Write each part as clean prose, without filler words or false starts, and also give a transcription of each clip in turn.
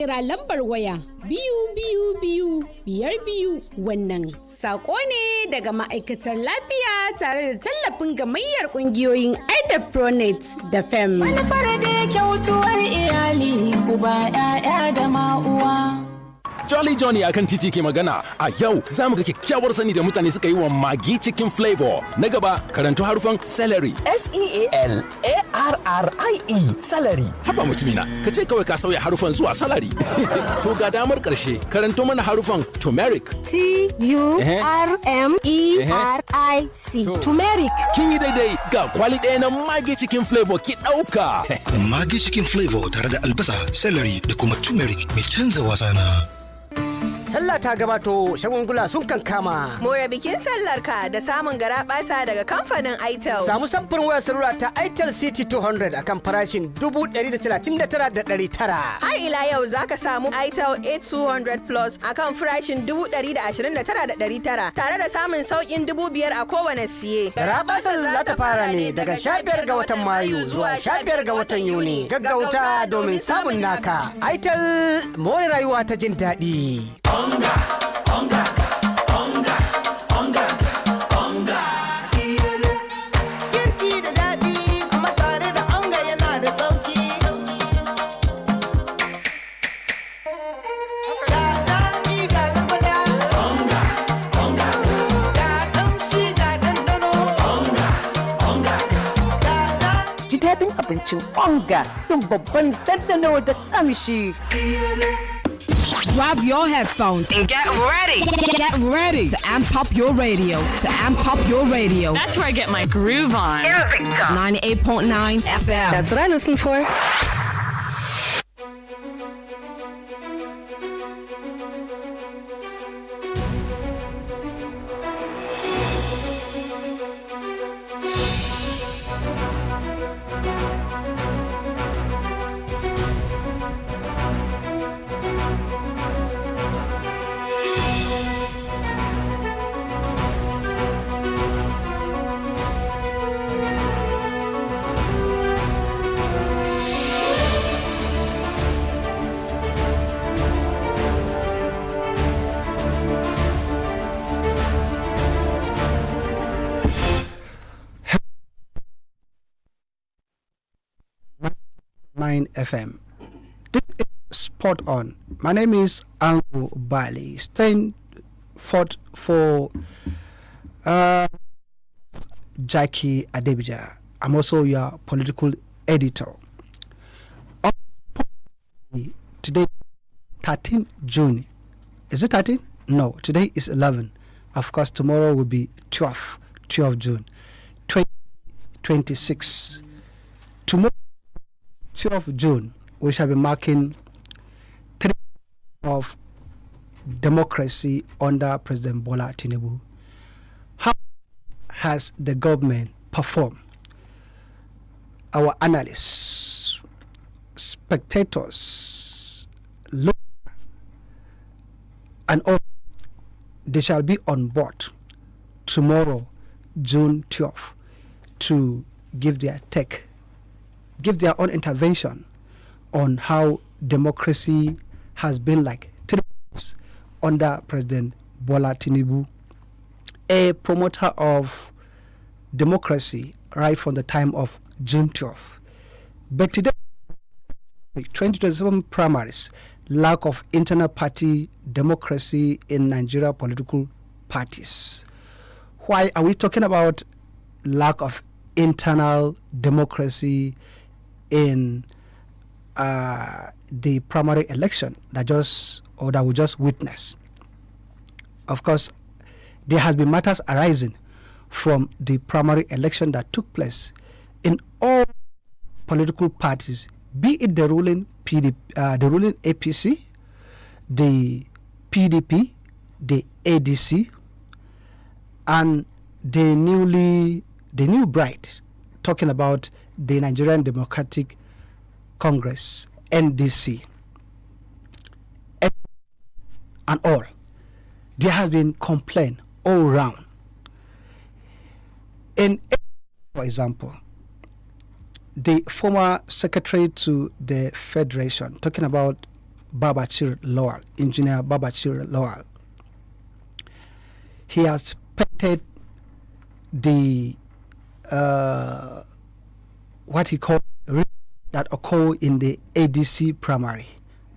Kira lambar waya 222 wannan saƙo ne daga ma'aikatar lafiya tare da tallafin gamayyar ƙungiyoyin Pronet da FEM. Manufar da kyautuwar iyali uba 'ya'ya da ma'uwa. Jolly Johnny akan titi ke magana. A yau za mu ga kyakkyawar sani da mutane suka yi wa Maggi Chicken Flavor. Na gaba karanto harufan celery. S-E-A-L-A-R-R-I-E celery. Haba mutumina, ka ce kawai ka sauya harufan zuwa salary. To ga damar ƙarshe karanto mana harufan turmeric. T-U-R-M-E-R-I-C. Turmeric. Kin yi daidai, ga kwali ɗaya na Maggi Chicken Flavor ki ɗauka. Maggi Chicken Flavor tare da albasa, celery da kuma turmeric mai canza wasa na. Sallah ta gabato, shagungula sun kankama. More bikin sallar ka da samun garaɓasa daga kamfanin Itel. Samu samfurin wayar salula ta Itel City 200 akan farashin 139,900. Har ila yau za ka samu Itel A200 Plus akan farashin 129,900 tare da samun sauƙin 5,000 a kowane siye. Garaɓasar za ta fara ne daga 15 ga watan Mayu zuwa 15 ga watan Yuni. Gaggauta domin samun naka. Itel more rayuwa ta jin daɗi. Onga, onga, onga, onga, onga. Girki da daɗi, amma tare da onga yana da sauki. Ga daɗi ga lagwada. Onga, onga, ga ƙamshi ga ɗanɗano. onga, onga. Ji daɗin abincin onga don babban ɗanɗano da ƙamshi. Grab your headphones And get ready. Get ready to amp up your radio. That's where I get my groove on. Invicta. 98.9 FM. That's what I listen for. FM. This is Spot On. My name is Ango, Bally. Staying for Jackie Adebija. I'm also your political editor. Today, 13 June. Is it 13? No, today is 11. Of course, tomorrow will be 12 June 2026. Tomorrow, 12th June, we shall be marking 3 years of democracy under President Bola Tinubu. How has the government performed? Our analysts, spectators, and all, they shall be on board tomorrow, June 12th, to give their own intervention on how democracy has been like 3 years under President Bola Tinubu, a promoter of democracy right from the time of June 12th. But today, 2027 primaries, lack of internal party democracy in Nigeria political parties. Why are we talking about lack of internal democracy in the primary election that we just witnessed? Of course, there has been matters arising from the primary election that took place in all political parties, be it the ruling APC, the PDP, the ADC, and the new bride, talking about the Nigerian Democratic Congress, NDC, and all. There has been complaint all round. For example, the former secretary to the Federation, talking about Babachir Lawal, Engineer Babachir Lawal. He has painted the what he called that occurred in the ADC primary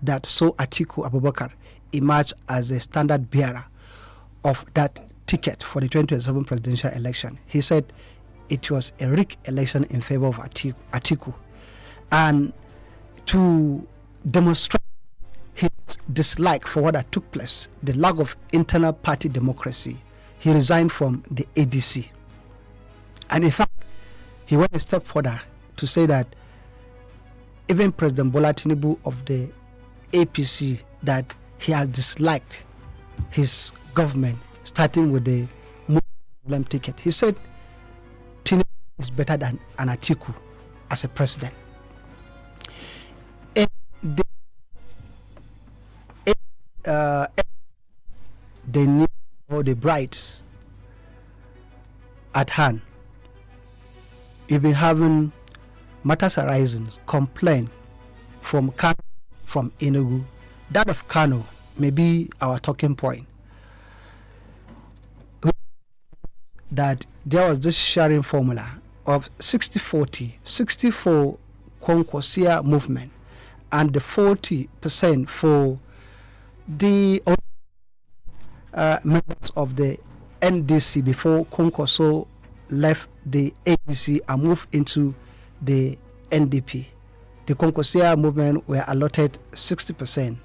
that saw Atiku Abubakar emerge as a standard bearer of that ticket for the 2027 presidential election. He said it was a rigged election in favor of Atiku. And to demonstrate his dislike for what had took place, the lack of internal party democracy, he resigned from the ADC. And in fact, he went a step further to say that even President Bola Tinubu of the APC, that he has disliked his government, starting with the Muslim ticket. He said Tinubu is better than an Atiku as a president. And the new or the brides at hand, we've been having matters arising, complaint from Kano, from Enugu. That of Kano may be our talking point. That there was this sharing formula of 60-40, 60 for Konkosia movement and the 40% for the members of the NDC before Konkoso left the ADC and moved into the NDP. The Konkosia movement were allotted 60%.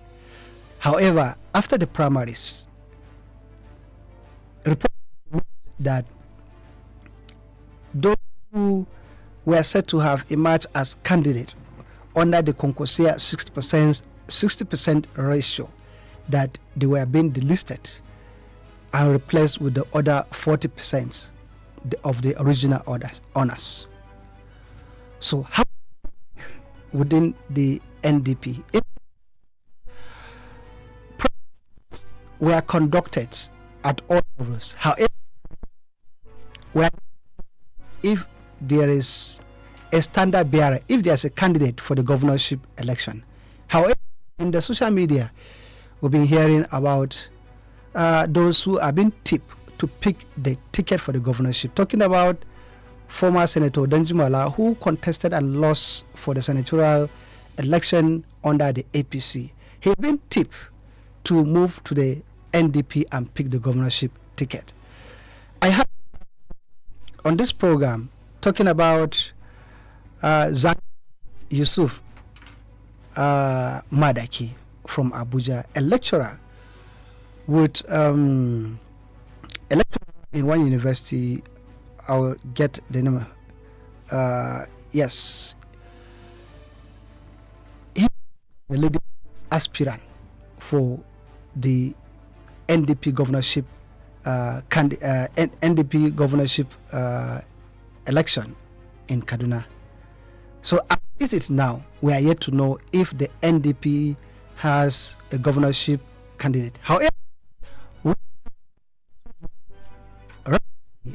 However, after the primaries, reports that those who were said to have emerged as candidates under the Konkosia 60% ratio, that they were being delisted and replaced with the other 40% of the original owners. So how within the NDP were conducted at all levels. However, if there is a standard bearer, if there's a candidate for the governorship election, however, in the social media, we've been hearing about those who have been tipped to pick the ticket for the governorship, talking about former Senator Danjumala, who contested and lost for the senatorial election under the APC. He's been tipped to move to the NDP and pick the governorship ticket. I have on this program talking about Zan Yusuf Madaki from Abuja, a lecturer with a lecturer in one university. I'll get the name. Yes, he is a leading aspirant for the NDP governorship NDP governorship election in Kaduna. So as it is now, we are yet to know if the NDP has a governorship candidate. However,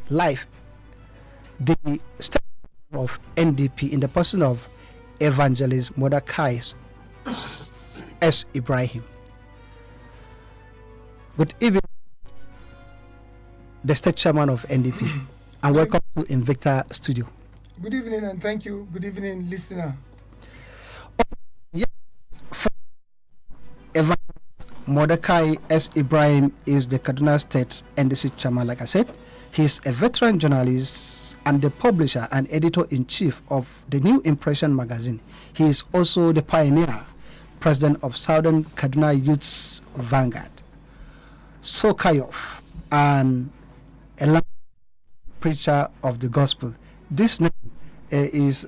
life, the statement of NDP in the person of Evangelist MORDECAI S. Ibrahim. Good evening, the state chairman of NDP, and welcome to Invicta studio. Good evening and thank you. Good evening, listener. MORDECAI S. Ibrahim is the Kaduna State NDC chairman, like I said. He's a veteran journalist and the publisher and editor-in-chief of the New Impression magazine. He is also the pioneer, president of Southern Kaduna Youth's Vanguard, Sokayof, and a preacher of the gospel. This name is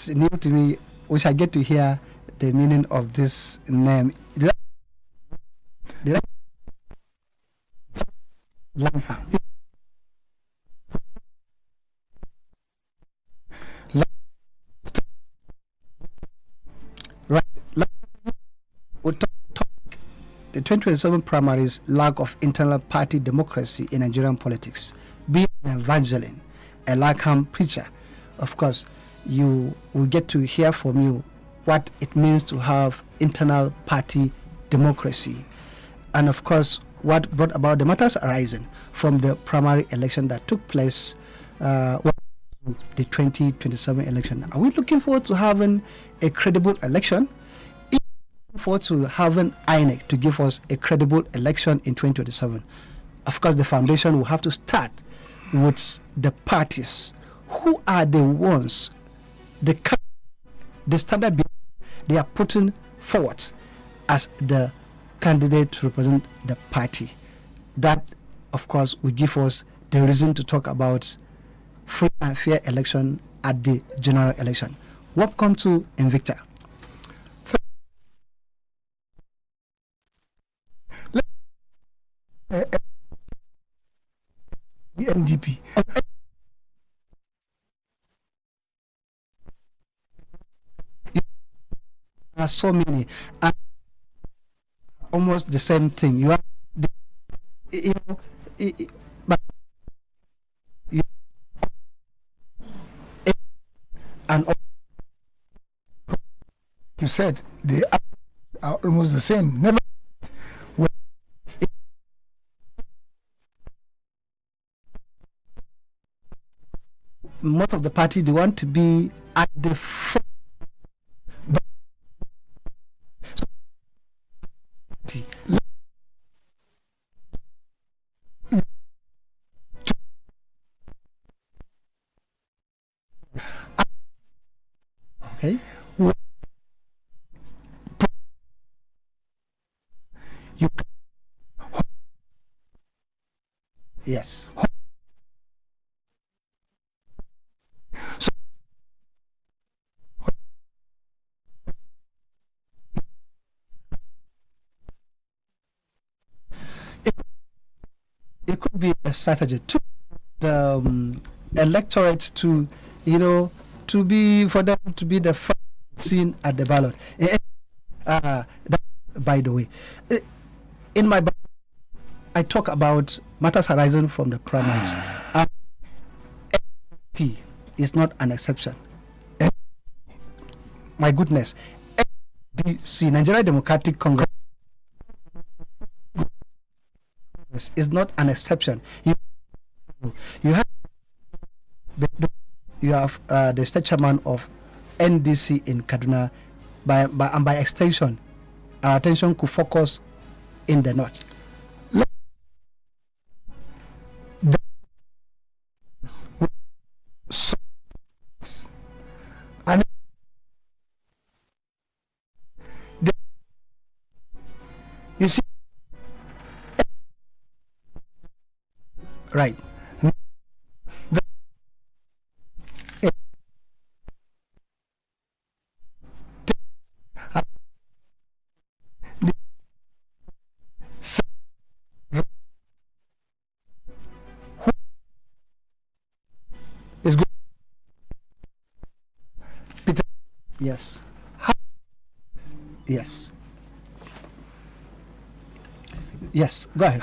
new to me. We shall get to hear the meaning of this name. Right. The 2027 primaries, lack of internal party democracy in Nigerian politics. Be an evangelist, a Lakham preacher. Of course, you will get to hear from you what it means to have internal party democracy, and of course what brought about the matters arising from the primary election that took place, the 2027 election. Are we looking forward to having a credible election? Looking forward to having INEC to give us a credible election in 2027. Of course, the foundation will have to start with the parties. Who are the ones, the standard they are putting forward as the candidate to represent the party? That, of course, will give us the reason to talk about free and fair election at the general election. Welcome to Invicta. The NDP. There are so many, almost the same thing. You have, but and you said they are almost the same. Never. Most of the party, they want to be at the front. Okay. Yes. It could be a strategy to the electorate to, to be, for them to be the first seen at the ballot. By the way, in my book, I talk about matters arising from the primaries. NDP is not an exception. My goodness, NDC, Nigeria Democratic Congress, is not an exception. You have the state chairman of NDC in Kaduna, and by extension, our attention could focus in the north. And you see, right. Is good. Peter. Yes. Yes. Yes. Go ahead.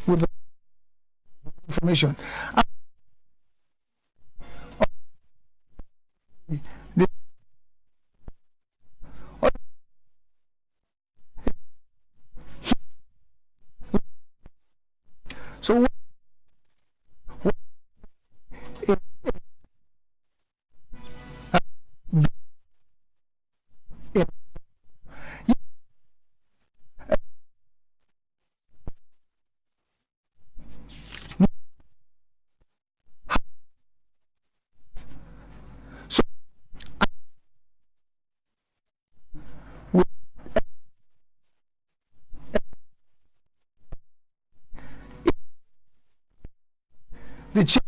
With the information. So the chair.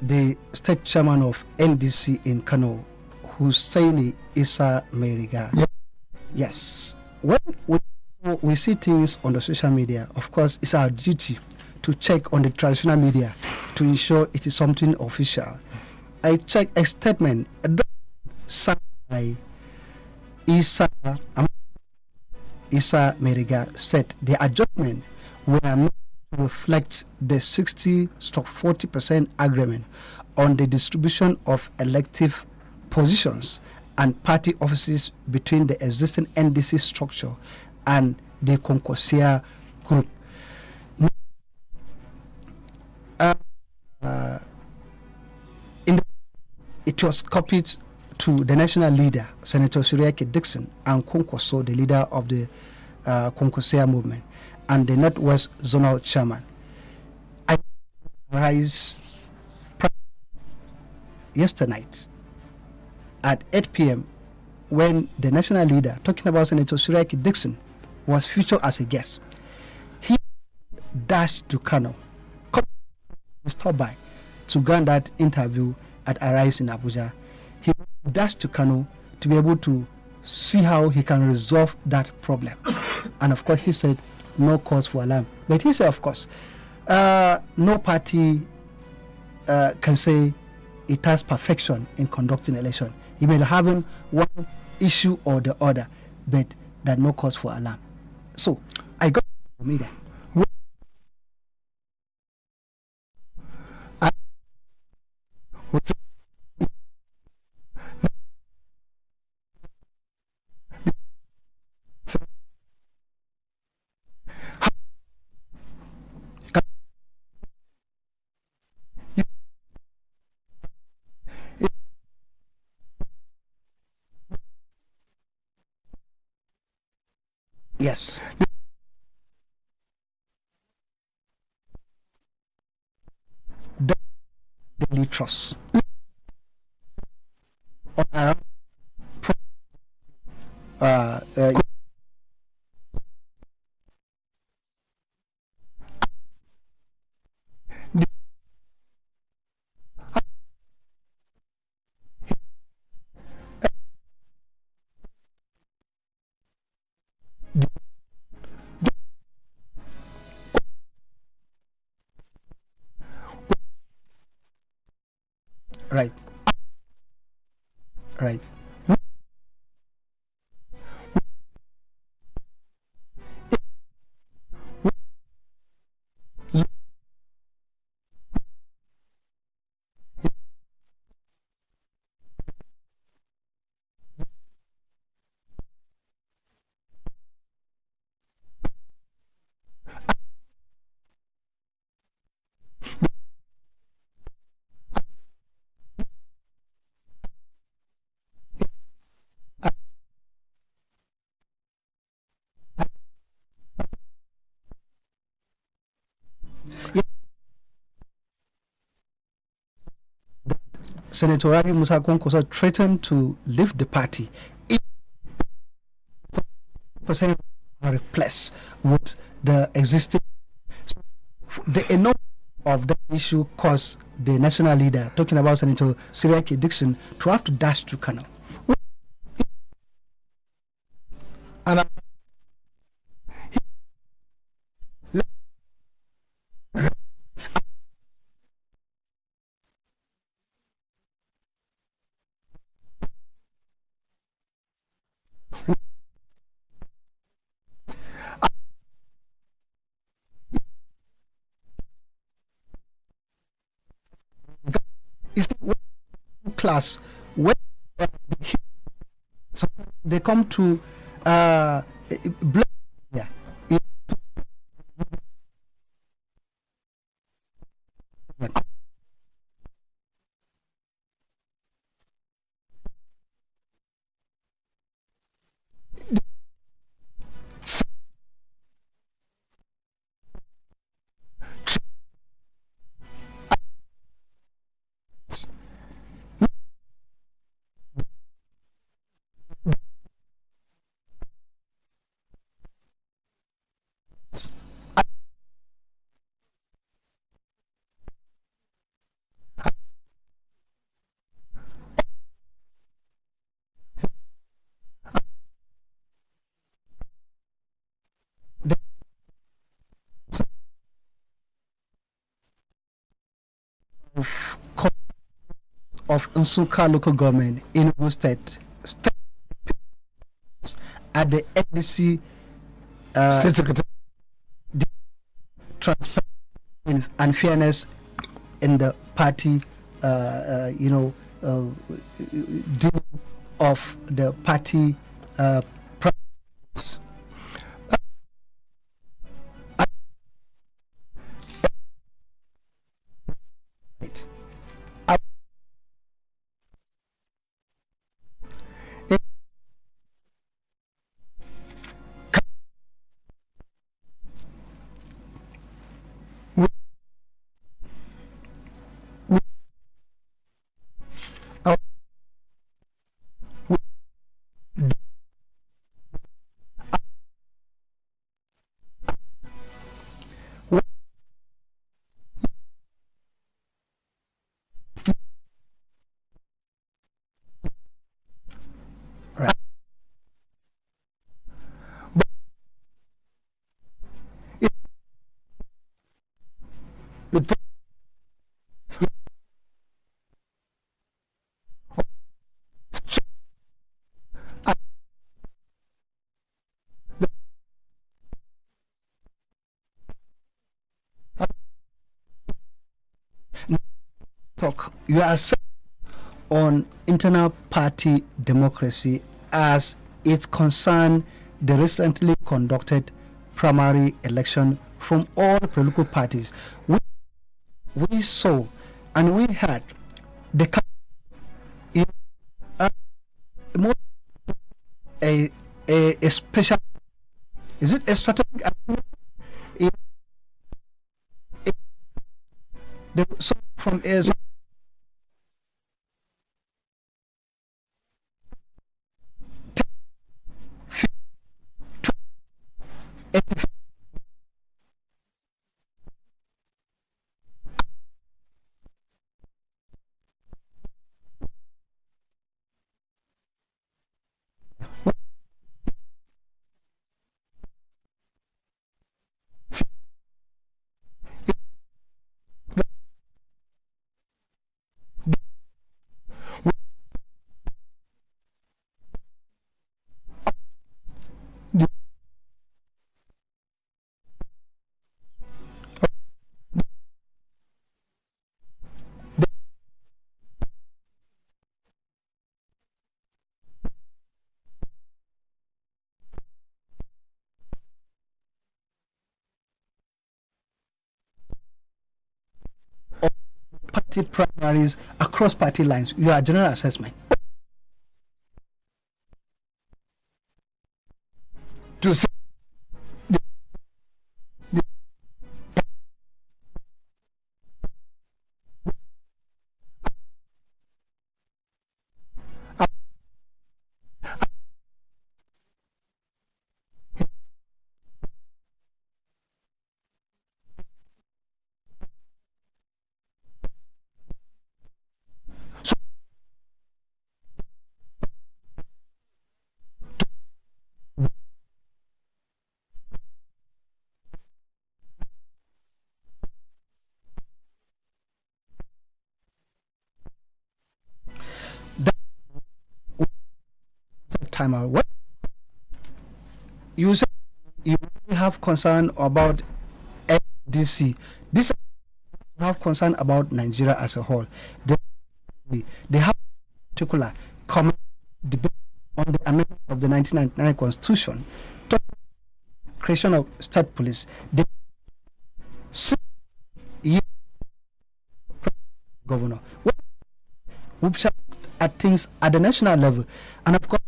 The state chairman of NDC in Kano, Hussaini Isa Meriga. Yeah. Yes. When we see things on the social media, of course, it's our duty to check on the traditional media to ensure it is something official. I checked a statement signed by Isa Meriga said the adjustment were made to reflect the 60-40% agreement on the distribution of elective positions and party offices between the existing NDC structure and the Concoursia group. It was copied to the national leader, Senator Siriake Dixon, and Konkoso, the leader of the Concoursia movement, and the Northwest Zonal Chairman. I rise yesterday night at 8 p.m. when the national leader, talking about Senator Siriake Dixon, was featured as a guest. He dashed to Kano, stopped by to grant that interview at Arise in Abuja. He dashed to Kano to be able to see how he can resolve that problem. And of course, he said no cause for alarm. But he said, of course, no party can say it has perfection in conducting election. He may have one issue or the other, but that no cause for alarm. So I got the media. Yes. Daily trust. Right. Right. Senator Rabi Musa Konkoso threatened to leave the party if percent are replaced with the existing. The enormity of that issue caused the national leader, talking about Senator Siriake Dixon, to have to dash to Kano. And it's the class when so they come to yeah. of Nsuka local government in Enugu State at the NDC State Secretary. Transparency and fairness in the party, dealing of the party priorities. You are on internal party democracy as it concerns the recently conducted primary election from all political parties. We saw and we had the a special, is it a strategic? So from is party primaries across party lines. Your general assessment. To say time out. What you say you have concern about FDC. This have concern about Nigeria as a whole. They have particular common debate on the amendment of the 1999 Constitution, creation of state police. The governor. We've looked at things at the national level, and of course,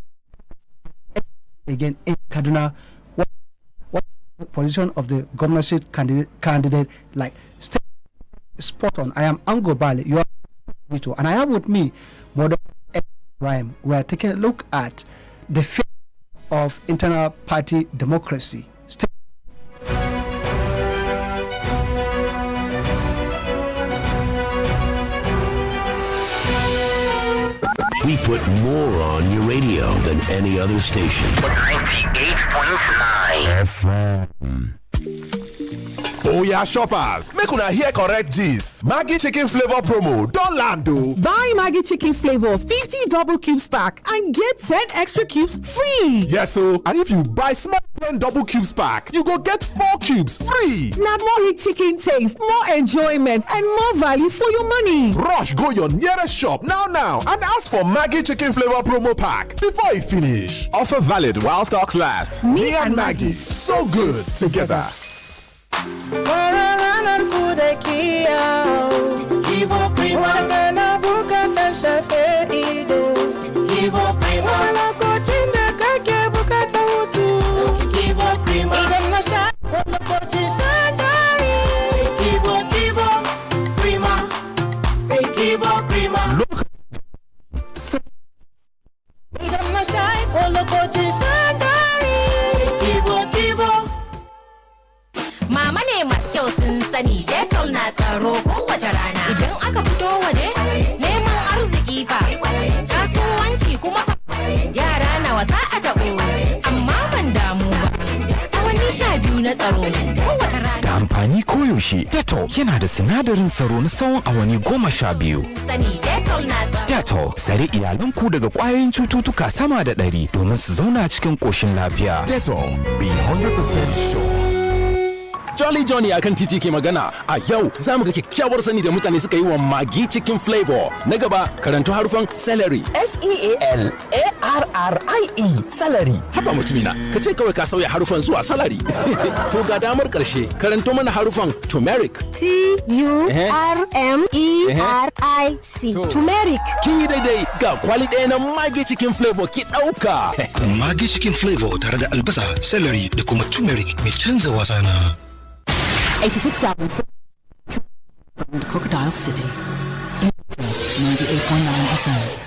again in Kaduna, what position of the governorship candidate like state spot on. I am Ango, Bally, you are Vito, and I have with me MORDECAI IBRAHIM. We are taking a look at the fate of internal party democracy. We put more on your radio than any other station. 98.9 FM. Oh yeah, shoppers, make una hear correct gist. Maggi chicken flavor promo don land o. Buy Maggi chicken flavor 50 double cubes pack and get 10 extra cubes free. Yes o, and if you buy small plain double cubes pack, you go get 4 cubes free. Na more rich chicken taste, more enjoyment and more value for your money. Rush go your nearest shop now and ask for Maggi chicken flavor promo pack before e finish. Offer valid while stocks last. Me and Maggi, so good together. Mama ne masu kyau sun sani Dettol na tsaro kowace rana. Idan aka fito waje neman arziki fa kasuwanci kuma yara na wasa a taɓo amma ban damu ba. Awanni 12 na tsaro kowace rana. Da amfani koyaushe Dettol yana da sinadarin tsaro na tsawon awanni 12. Dettol sare iyalanku daga ƙwayoyin cututtuka sama da 100 domin su zauna cikin ƙoshin lafiya. Dettol, be 100% sure. Jolly Johnny akan titi ke magana a yau za mu ga kyakkyawar sani da mutane suka yi wa magi cikin flavor. Na gaba karanto harufan celery. SEALARRIE celery. Haba mutumina, ka ce kawai ka sauya harufan zuwa salary. To ga damar karshe karanto mana harufan turmeric. TURMERIC turmeric. Kin yi daidai, ga kwali ɗaya na magi cikin flavor ki ɗauka. Magi cikin flavor tare da albasa, celery da kuma turmeric mai canza wasa na. 86,000 from Crocodile City. 98.9 FM.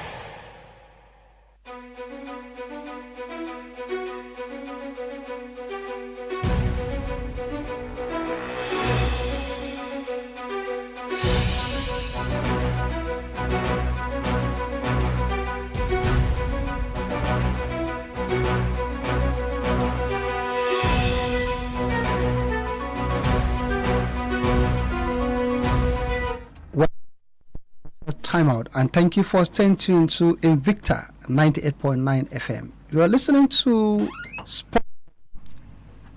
Time out, and thank you for staying tuned to Invicta 98.9 FM. You are listening to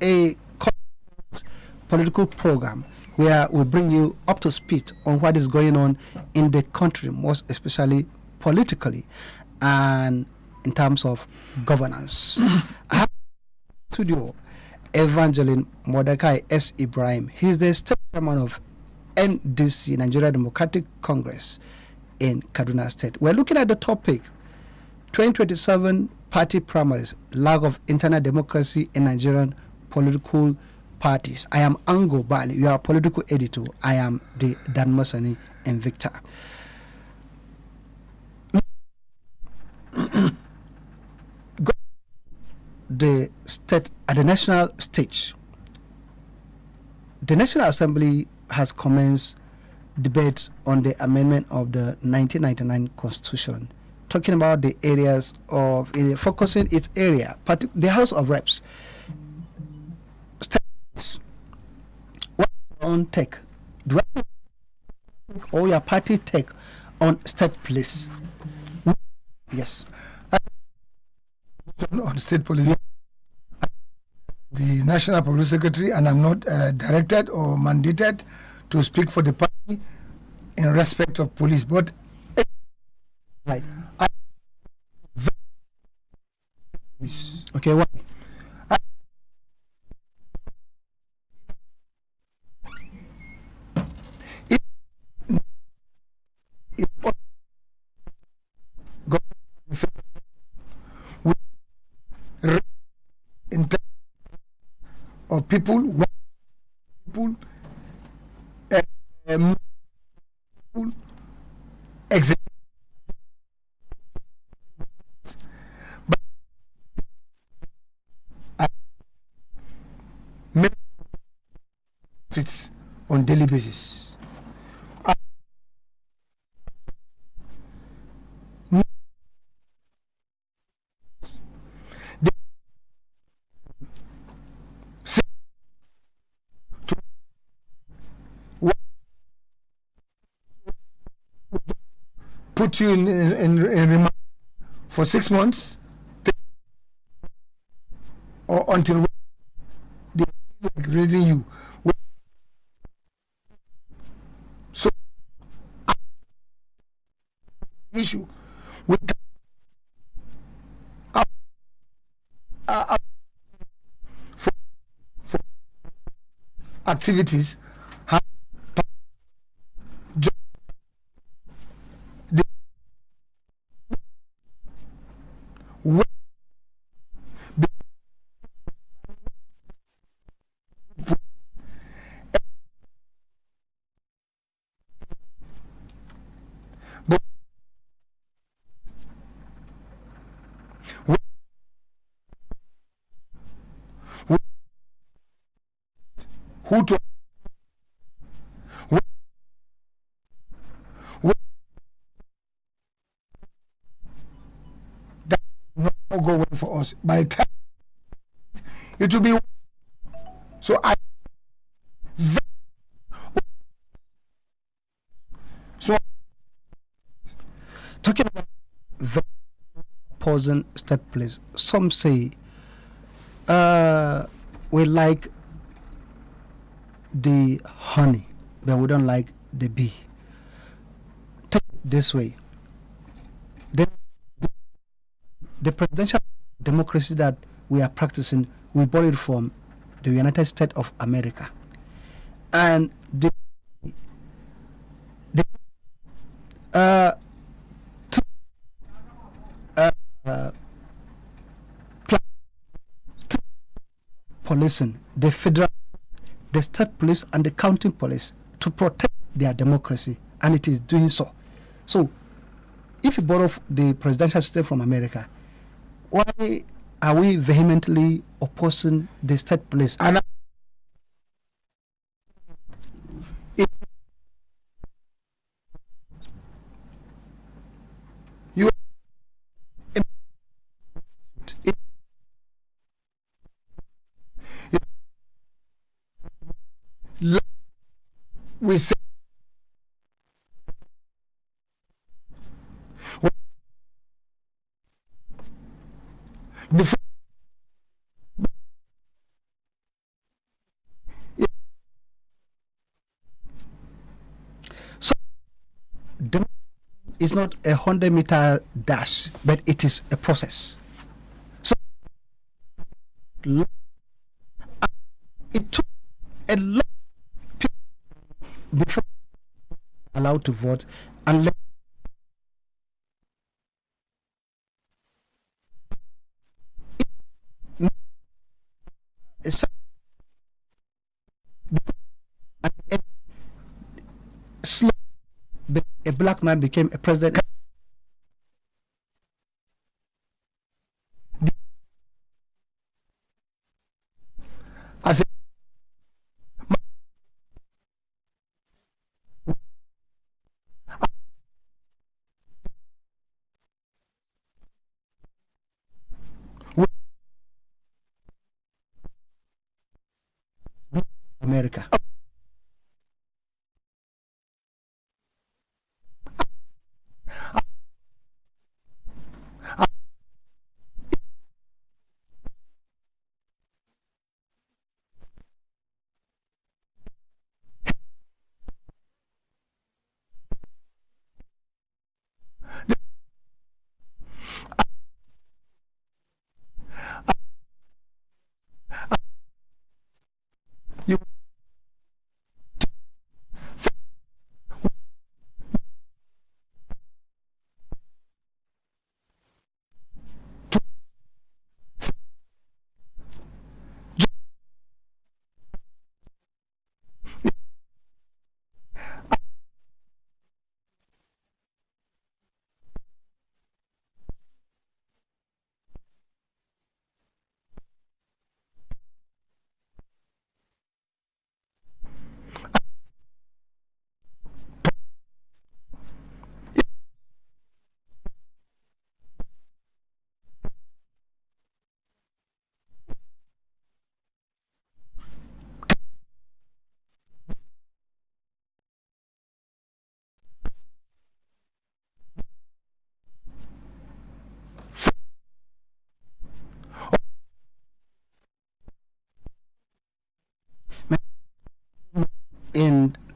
a political program where we bring you up to speed on what is going on in the country, most especially politically and in terms of governance. I have in the studio Evangeline MORDECAI S. IBRAHIM. He is the state chairman of NDC, Nigeria Democratic Congress, in Kaduna State. We're looking at the topic 2027 party primaries, lack of internal democracy in Nigerian political parties. I am Ango, Bally. You are political editor. I am the Dan Masani Invicta. The state at the national stage. The National Assembly has commenced debate on the amendment of the 1999 Constitution, talking about the areas of focusing its area, the House of Reps. What's your own take? Do I take or your party take on state police? Yes. On state police, the National Police Secretary, and I'm not directed or mandated to speak for the party in respect of police, but right. Okay, what? In terms of people, on daily basis. put you in remand for 6 months, or until they raising you. So, issue with for activities. Who to that will not go well for us. By the time it will be so talking about the opposing state police, some say we like the honey, but we don't like the bee. Take it this way. The presidential democracy that we are practicing, we borrowed from the United States of America. And policing, the federal, the state police, and the county police to protect their democracy, and it is doing so. So, if you borrow the presidential system from America, why are we vehemently opposing the state police? And you we say before so it's not a 100-meter dash, but it is a process. So it took a lot of people before allowed to vote, and a black man became a president. As America.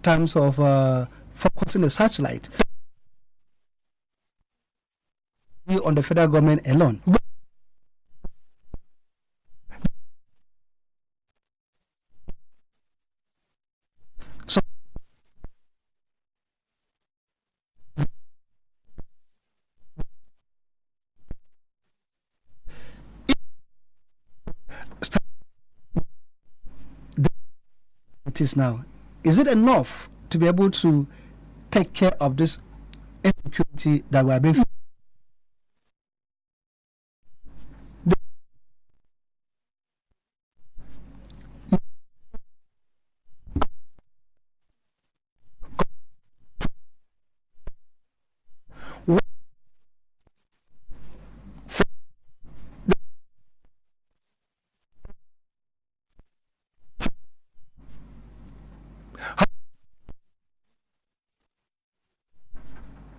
terms of focusing the searchlight on the federal government alone. So it is now. Is it enough to be able to take care of this insecurity that we are being?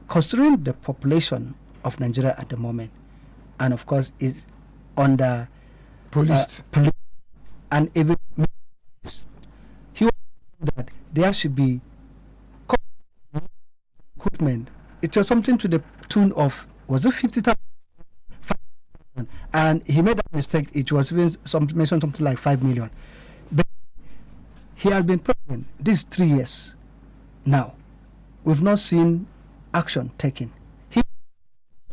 Considering the population of Nigeria at the moment, and of course it's under police and even he was that there should be equipment. It was something to the tune of, was it 50,000? And he made that mistake. It was even mentioned something like 5 million. But he has been president these 3 years now. We've not seen action taken. He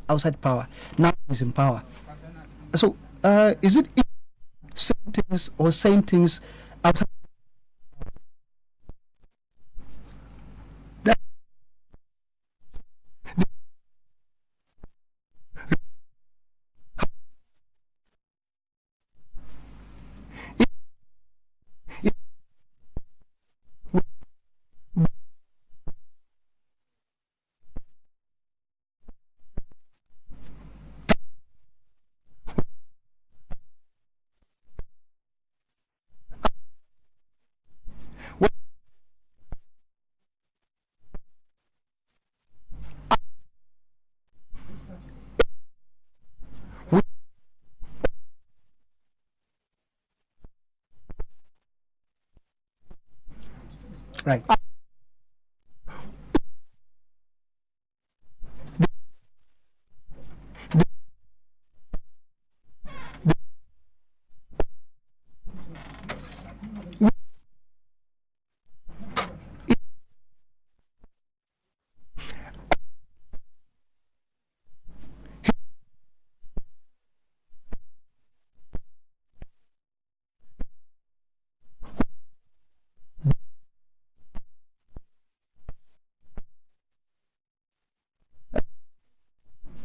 outside power, now he's in power. So is it saying things or saying things outside? Right.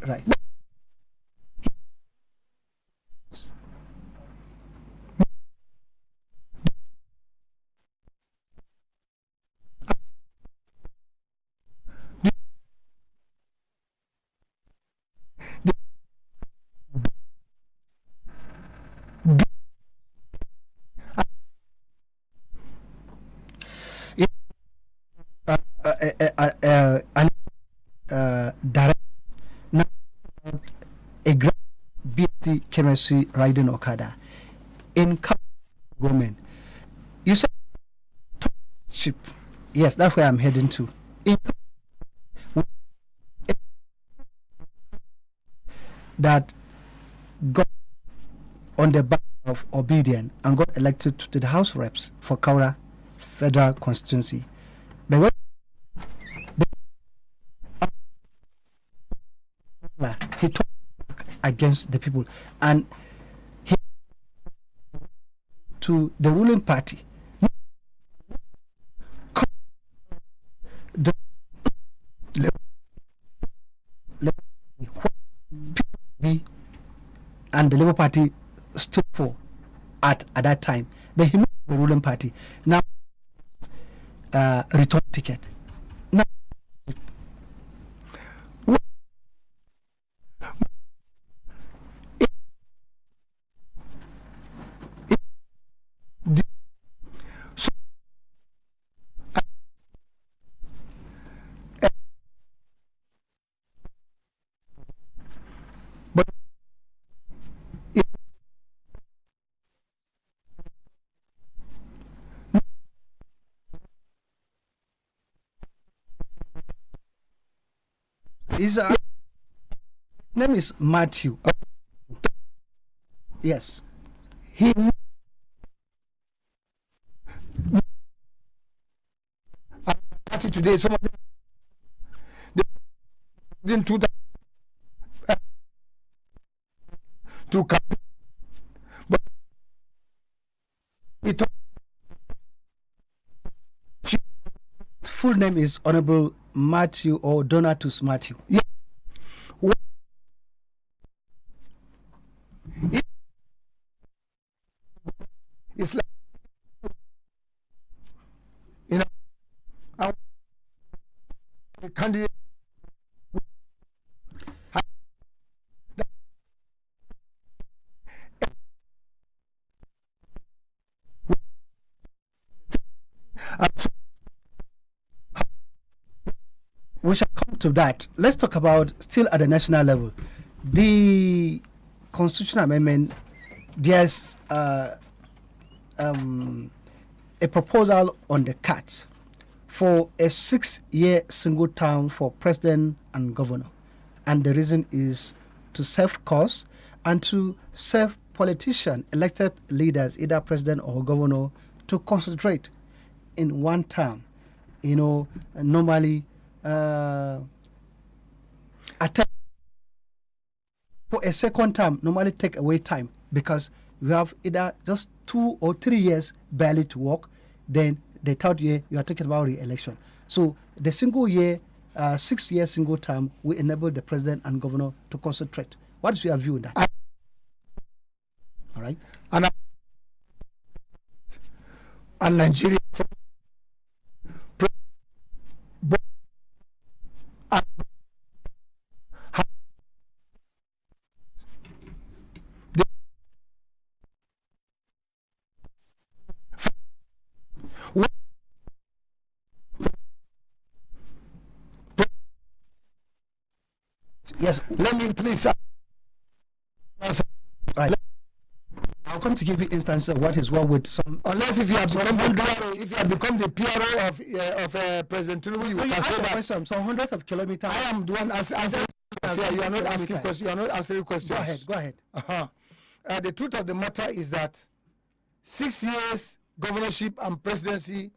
Right. Direct now a grand BSc chemistry riding Okada in government. You said ship. Yes, that's where I'm heading to. That got on the back of obedience and got elected to the House Reps for Kaura Federal Constituency. But when he talked against the people and he to the ruling party. And the Labour Party stood for at that time. Then he moved to the ruling party. Now, return ticket. Now, His name is Matthew. Yes. He party today. Some of them didn't do that to come, but we thought full name is Honorable Matthew or Donatus Matthew. Yeah. It's like, you know, the candidate we shall come to that. Let's talk about still at the national level. The constitutional amendment, there's a proposal on the cards for a 6-year single term for president and governor. And the reason is to save costs and to save politicians, elected leaders, either president or governor, to concentrate in one term. You know, normally for a second term normally take away time because you have either just 2 or 3 years barely to work, then the third year you are talking about re-election. So the single year, 6-year single term will enable the president and governor to concentrate. What is your view on that? All right. And Nigeria Yes, let me please. Right. I'll come to give you instances of what is wrong with some. Unless if you have become the PRO, if you have become the PRO of President Tinubu, you can say that. Question, some hundreds of kilometers. I am the one answering. You are not asking questions. You are not answering questions. Go ahead. The truth of the matter is that 6 years governorship and presidency,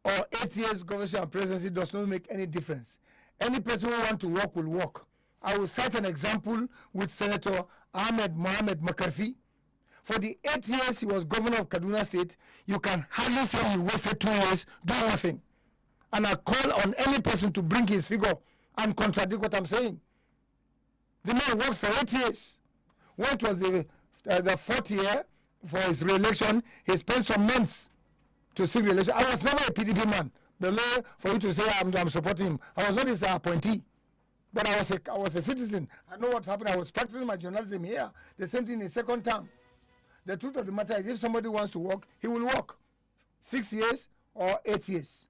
or 8 years governorship and presidency, does not make any difference. Any person who wants to work will work. I will cite an example with Senator Ahmed Mohamed Makarfi. For the 8 years he was governor of Kaduna State, you can hardly say he wasted 2 years doing nothing. And I call on any person to bring his figure and contradict what I'm saying. The man worked for 8 years. When it was the 4th year for his re-election, he spent some months to seek re-election. I was never a PDP man. The law for you to say I'm supporting him. I was not his appointee, but I was a citizen. I know what's happening. I was practicing my journalism here. The same thing in second term. The truth of the matter is, if somebody wants to work, he will work. 6 years or 8 years.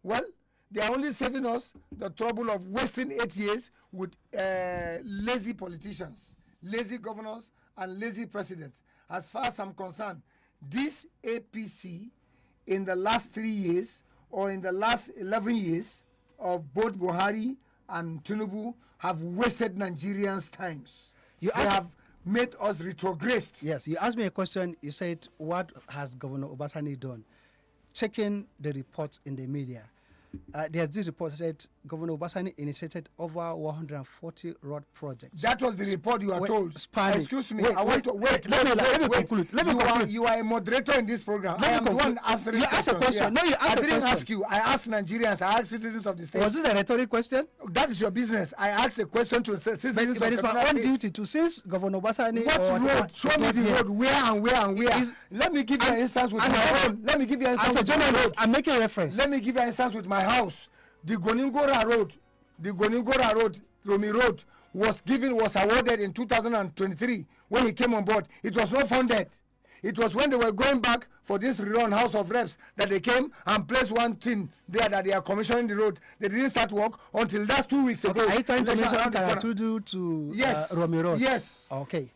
Well, they are only saving us the trouble of wasting 8 years with lazy politicians, lazy governors, and lazy presidents. As far as I'm concerned, this APC in the last 3 years or in the last 11 years of both Buhari and Tinubu have wasted Nigerians' times. They have made us retrogressed. Yes, you asked me a question. You said, what has Governor Obasanjo done? Checking the reports in the media, there's this report that said Governor Obasanjo initiated over 140 road projects. That was the report you are told. Spanning. Excuse me. I want to wait. Let me conclude. You are a moderator in this program. I am the one answering questions. Asked a question. No, you asked a question. I didn't ask you. I asked Nigerians. I asked citizens of the state. Was this a rhetoric question? That is your business. I asked a question to citizens but of the it's my own duty to since Governor Obasanjo. What road? Show me the road. Where and where and where? Let me give you an instance with my own. Let me give you an instance with my road. I'm making a reference. Let me give you an instance with my house. The Goningora Road, Romi Road, was awarded in 2023 when he came on board. It was not funded. It was when they were going back for this rerun House of Reps that they came and placed one thing there that they are commissioning the road. They didn't start work until that's 2 weeks ago. Are you trying to mention Karatudu to Romi Road? Yes. Okay.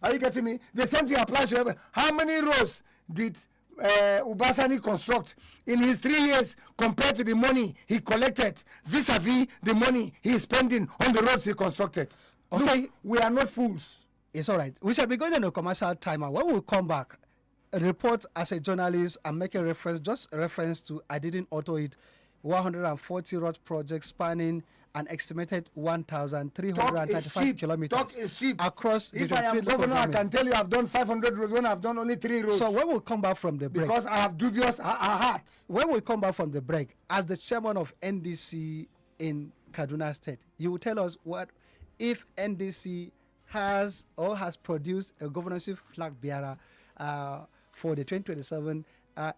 Are you getting me? The same thing applies to everyone. How many roads did Ubasani construct in his 3 years compared to the money he collected vis-a-vis the money he is spending on the roads he constructed. Okay. Look, we are not fools. It's all right. We shall be going on a commercial timer. When we come back, a report as a journalist, I'm making reference to, I didn't auto it, 140 road projects spanning an estimated 1,335 kilometers. Talk is cheap. Across if I am governor, I can tell you I've done 500 roads when I've done only 3 roads. So when we come back from the break, because I have dubious heart. When we come back from the break, as the chairman of NDC in Kaduna State, you will tell us what if NDC has produced a governorship flag bearer for the 2027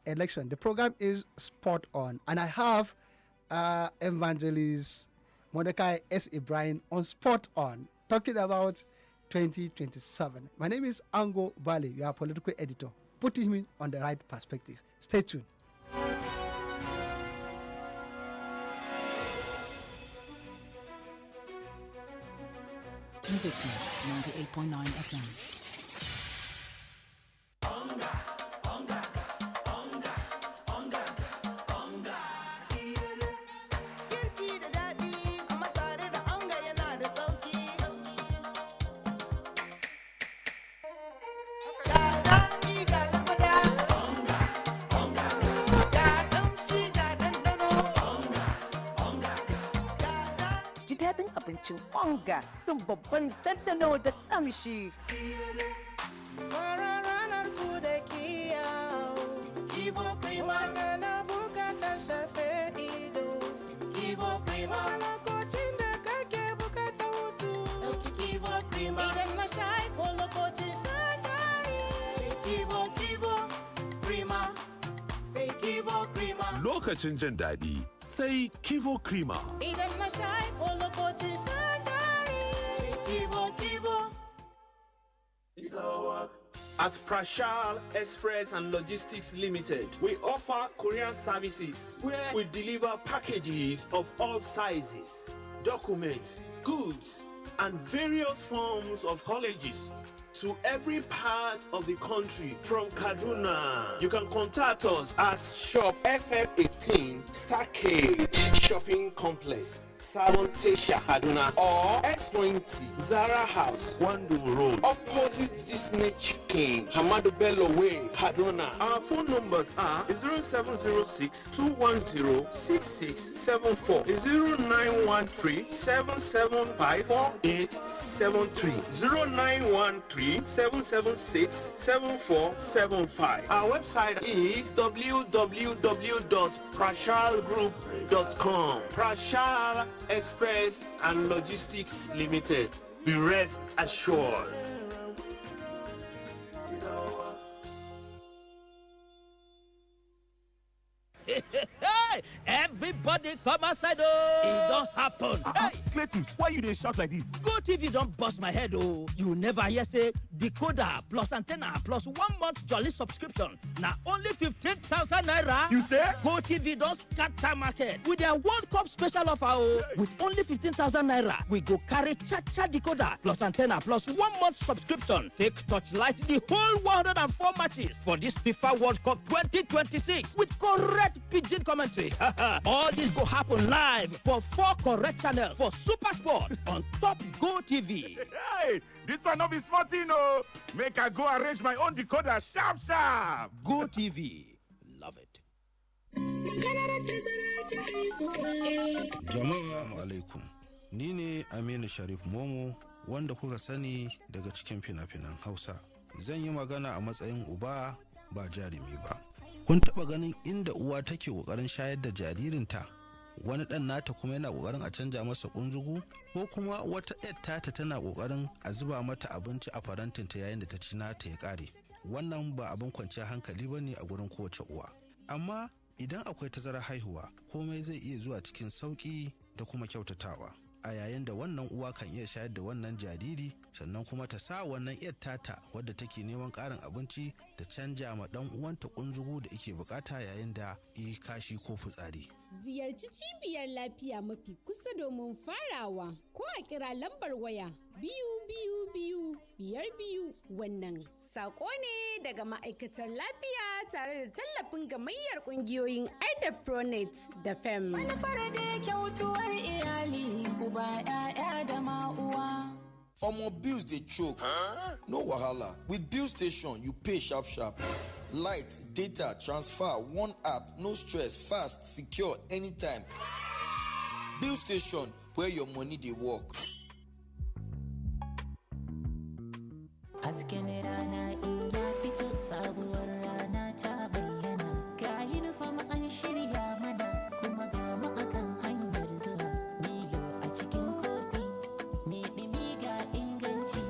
election. The program is spot on, and I have evangelist MORDECAI S. IBRAHIM on spot on, talking about 2027. My name is Ango, Bally. You are political editor, putting me on the right perspective. Stay tuned. Invicta 98.9 FM. Daɗin abincin onga don babban dandano da kamshi. Lokacin jin daɗi sai Kivo Krima. Idan na sha ko lokacin shagari, Kivo. At Prashal Express and Logistics Limited, we offer courier services where we deliver packages of all sizes, documents, goods, and various forms of haulages to every part of the country from Kaduna. You can contact us at Shop FF18 Starcade Shopping Complex, Salon Tesha, Kaduna, or S20 Zara House, Wandu Road, opposite Disney Chicken, Hamadu Bello Way, Kaduna. Our phone numbers are 0706-210-6674, 0913-775-4873, 0913-776-7475. Our website is www.prashalgroup.com. Prashal Express and Logistics Limited. Be rest assured. Everybody come outside, oh! It don't happen. Hey, Cletus, why you dey shout like this? Go TV don't bust my head, oh! You never hear say decoder plus antenna plus 1 month jolly subscription. Now only 15,000 naira. You say? Go TV don't scatter market with their World Cup special offer, oh! With only 15,000 naira, we go carry cha-cha decoder plus antenna plus 1 month subscription. Take torchlight the whole 104 matches for this FIFA World Cup 2026 with correct pidgin commentary. All this go happen live for 4 correct channels for Super Sport on Top Go TV. Hey, this one not be smart, you know. Make I go arrange my own decoder sharp. Go TV. Love it. Jama'a alaikum. Ni ne Aminu Sharif Momo wanda kuka sani daga cikin fina-finan Hausa. Zan yi magana a matsayin uba ba jarumi ba. Kun taba ganin inda uwa take kokarin shayar da jaririnta, wani dan nata kuma yana kokarin a canja masa kunzugu, ko kuma wata yar tata tana kokarin a zuba mata abinci a farantinta yayin da ta ci nata ya kare. Wannan ba abin kwanciyar hankali bane a gurin kowace uwa. Amma idan akwai tazarar haihuwa, komai zai iya zuwa cikin sauki da kuma kyautatawa. A yayin da wannan uwa kan iya shayar da wannan jariri, sannan kuma ta sa wannan yar tata wadda take neman karin abinci ta canja ma dan uwanta kunzugu da yake bukata yayin da yi kashi ko fitsari. Ziyarci cibiyar lafiya mafi kusa domin farawa ko a kira lambar waya 222 2 wannan saƙo ne daga ma'aikatar lafiya tare da tallafin gamayyar ƙungiyoyin IBRAHIM da FEM. Manufar da kyautuwar iyali uba 'ya'ya da ma'uwa. Omo bills dey choke. No wahala. With Bill Station, you pay sharp sharp. Light, data, transfer, one app, no stress, fast, secure, anytime. Bill Station, where your money dey work. Hasken rana in ya fito, sabuwar rana ta bayyana. Ga uniform an shirya mana, kuma ga mu akan hanyar zuwa. Milo a cikin kofi, me ɗumi ga inganci.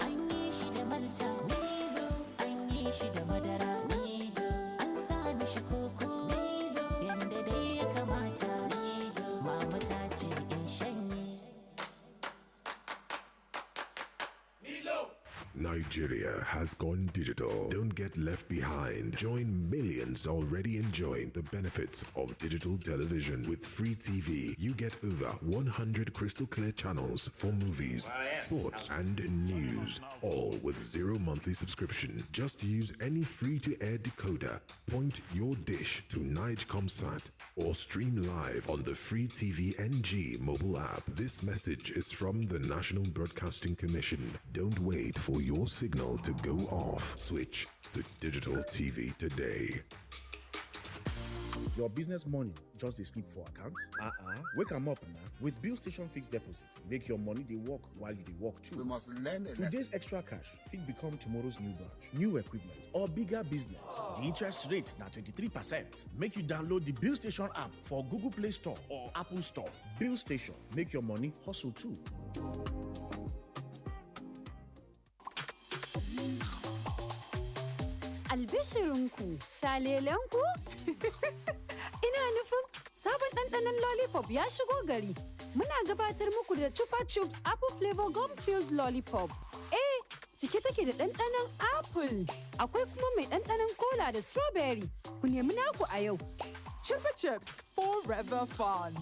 An yi shi da malta, Milo. An yi shi da madara, Milo. An sa mishi koko, Milo. Yanda dai ya kamata, Milo. Mama ta ce in shanye. Milo! Nigeria has gone digital. Don't get left behind. Join millions already enjoying the benefits of digital television. With free TV, you get over 100 crystal clear channels for movies, sports, and news. All with 0 monthly subscription. Just use any free-to-air decoder, point your dish to Nigecomsat, or stream live on the free TV NG mobile app. This message is from the National Broadcasting Commission. Don't wait for your signal to go off. Switch to digital TV today. Your business money just dey sleep for account? Wake am up now with Bill Station fixed deposit. Make your money dey work while you dey work too. We must learn it. Today's extra cash fit become tomorrow's new branch, new equipment, or bigger business. The interest rate na 23%. Make you download the Bill Station app for Google Play Store or Apple Store. Bill Station, make your money hustle too. Albishirinku, shalelenku? Ina nufin sabon ɗanɗanon lollipop ya shigo gari. Muna gabatar muku da Chupa Chups Apple Flavor Gum Filled Lollipop. Cike take da ɗanɗanon apple. Akwai kuma mai ɗanɗanon cola da strawberry. Ku nemi naku a yau. Chupa Chups, forever fun.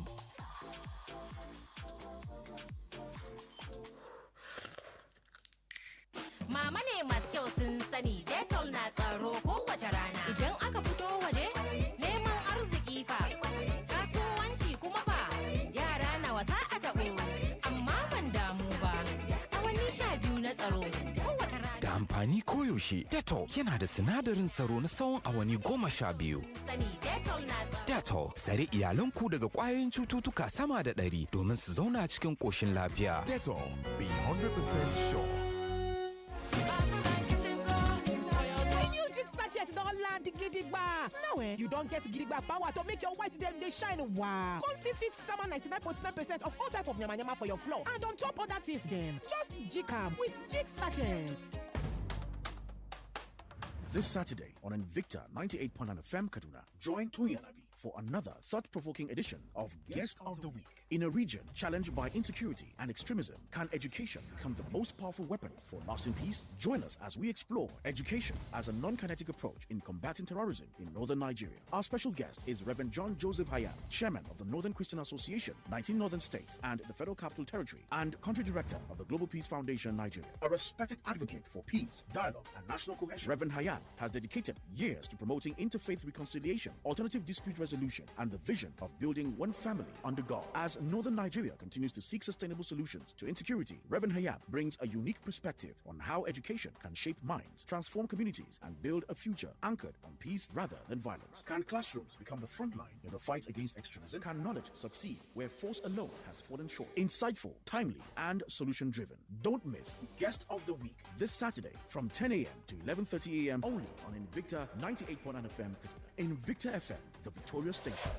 Mama ne masu kyau sun sani Dettol na tsaro kowace rana. Idan aka fito waje, neman arziki fa. Kasuwanci kuma fa, yara na wasa a taɓo. Amma ban damu ba, awanni 12 na tsaro kowace rana. Da amfani koyaushe, Dettol yana da sinadarin tsaro na tsawon awanni 12. Sani Dettol na tsaro. Dettol, tsare iyalanku daga ƙwayoyin cututtuka sama da 100 domin su zauna cikin ƙoshin lafiya. Dettol, be 100% sure. Sachet don land gidigba. Now you don't get gidigba power to make your white dem dey shine wow. Come still fit sama 99.9% of all type of yamayama for your floor and on top other things dem. Just jig am with Jig Sachet. This Saturday on Invicta 98.9 FM Kaduna, join Toyalabi for another thought-provoking edition of Guest of the Week. In a region challenged by insecurity and extremism, can education become the most powerful weapon for lasting peace? Join us as we explore education as a non-kinetic approach in combating terrorism in northern Nigeria. Our special guest is Reverend John Joseph Hayat, Chairman of the Northern Christian Association, 19 Northern States and the Federal Capital Territory, and Country Director of the Global Peace Foundation Nigeria. A respected advocate for peace, dialogue, and national cohesion, Reverend Hayat has dedicated years to promoting interfaith reconciliation, alternative dispute resolution, and the vision of building one family under God. As northern Nigeria continues to seek sustainable solutions to insecurity, Reverend Hayat brings a unique perspective on how education can shape minds, transform communities, and build a future anchored on peace rather than violence. Can classrooms become the front line in the fight against extremism? Can knowledge succeed where force alone has fallen short? Insightful, timely, and solution-driven. Don't miss Guest of the Week this Saturday from 10 a.m. to 11:30 a.m. only on Invicta 98.9 FM Kaduna. Invicta FM, the Victoria Station.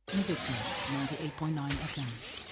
Invicta 98.9 FM.